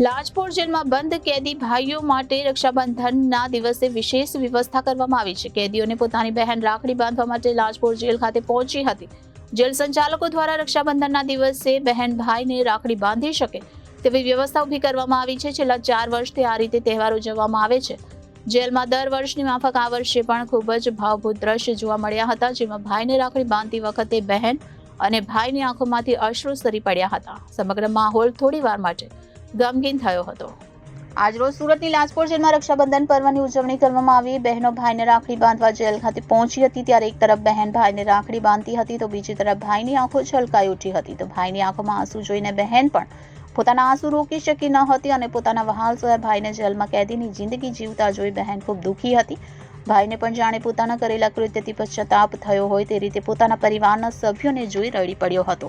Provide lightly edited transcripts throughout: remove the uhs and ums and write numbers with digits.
લાજપોર જેલમાં બંધ કેદી ભાઈઓ માટે રક્ષાબંધનના દિવસે વિશેષ વ્યવસ્થા કરવામાં આવી છે. કેદીઓને પોતાની બહેન રાખડી બાંધવા માટે લાજપોર જેલ ખાતે પહોંચી હતી. જેલ સંચાલકો દ્વારા રક્ષાબંધનના દિવસે બહેન ભાઈને રાખડી બાંધી શકે તેવી વ્યવસ્થા ઊભી કરવામાં આવી છે. છેલ્લા 4 વર્ષથી આ રીતે તહેવાર ઉજવવામાં આવે છે. જેલમાં દર વર્ષની માફક આ વર્ષે પણ ખૂબ જ ભાવભૂત દ્રશ્ય જોવા મળ્યા હતા, જેમાં ભાઈને રાખડી બાંધતી વખતે બહેન અને ભાઈની આંખોમાંથી અશ્રુ સરી પડ્યા હતા. સમગ્ર માહોલ થોડીવાર માટે ગમગીન થયો હતો. આજરોજ સુરતની લાજપોર જેલમાં રક્ષાબંધન પર્વની ઉજવણી કરવામાં આવી. બહેનો ભાઈને રાખડી બાંધવા જેલ ખાતે પહોંચી હતી ત્યારે એક તરફ બહેન ભાઈને રાખડી બાંધતી હતી તો બીજી તરફ ભાઈની આંખો છલકાઈ ઉઠી હતી. તો ભાઈની આંખોમાં આંસુ જોઈને બહેન પણ પોતાના આંસુ રોકી શકી ન હતી અને પોતાના વહાલસોયા ભાઈને જેલમાં કેદીની જિંદગી જીવતા જોઈ બહેન ખૂબ દુઃખી હતી. ભાઈને પણ જાણે પોતાના કરેલા કૃત્યથી પશ્ચાતાપ થયો હોય તે રીતે પોતાના પરિવારના સભ્યોને જોઈ રડી પડ્યો હતો.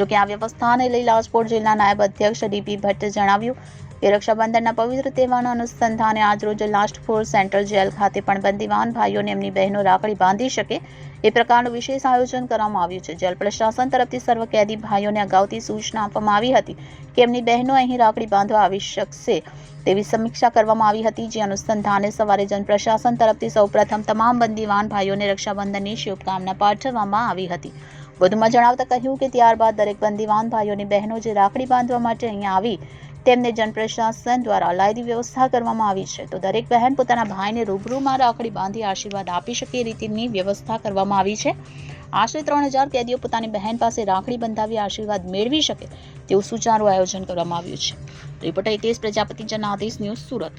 જોકે આ વ્યવસ્થાને લઈ લાજપોર જેલના નાયબ અધ્યક્ષ ડીપી ભટ્ટે જણાવ્યું કે રક્ષાબંધનના પવિત્ર તહેવારના અનુસંધાને આજરોજ લાસ્ટ ફોર સેન્ટ્રલ જેલ ખાતે પણ બંદીવાન ભાઈઓને એમની બહેનો રાખડી બાંધી શકે એ પ્રકારનું વિશેષ આયોજન કરવામાં આવ્યું છે. જેલ પ્રશાસન તરફથી સર્વ કેદી ભાઈઓને અગાઉથી સૂચના આપવામાં આવી હતી કે એમની બહેનો અહીં રાખડી બાંધવા આવી શકશે તેવી સમીક્ષા કરવામાં આવી હતી. જે અનુસંધાને સવારે જનપ્રશાસન તરફથી સૌપ્રથમ તમામ બંદીવાન ભાઈઓને રક્ષાબંધનની શુભકામના પાઠવવામાં આવી હતી. વધુમાં જણાવતા કહ્યું કે ત્યારબાદ દરેક બંદીવાન ભાઈઓની બહેનો જે રાખડી બાંધવા માટે અહીંયા આવી તેમને જનપ્રશાસન દ્વારા અલાયદી વ્યવસ્થા કરવામાં આવી છે. તો દરેક બહેન પોતાના ભાઈને રૂબરૂમાં રાખડી બાંધી આશીર્વાદ આપી શકે એ રીતની વ્યવસ્થા કરવામાં આવી છે. આશરે 3000 કેદીઓ પોતાની બહેન પાસે રાખડી બંધાવી આશીર્વાદ મેળવી શકે તેવું સુચારું આયોજન કરવામાં આવ્યું છે. Reporter Hitesh Prajapati, Janadesh news, Surat.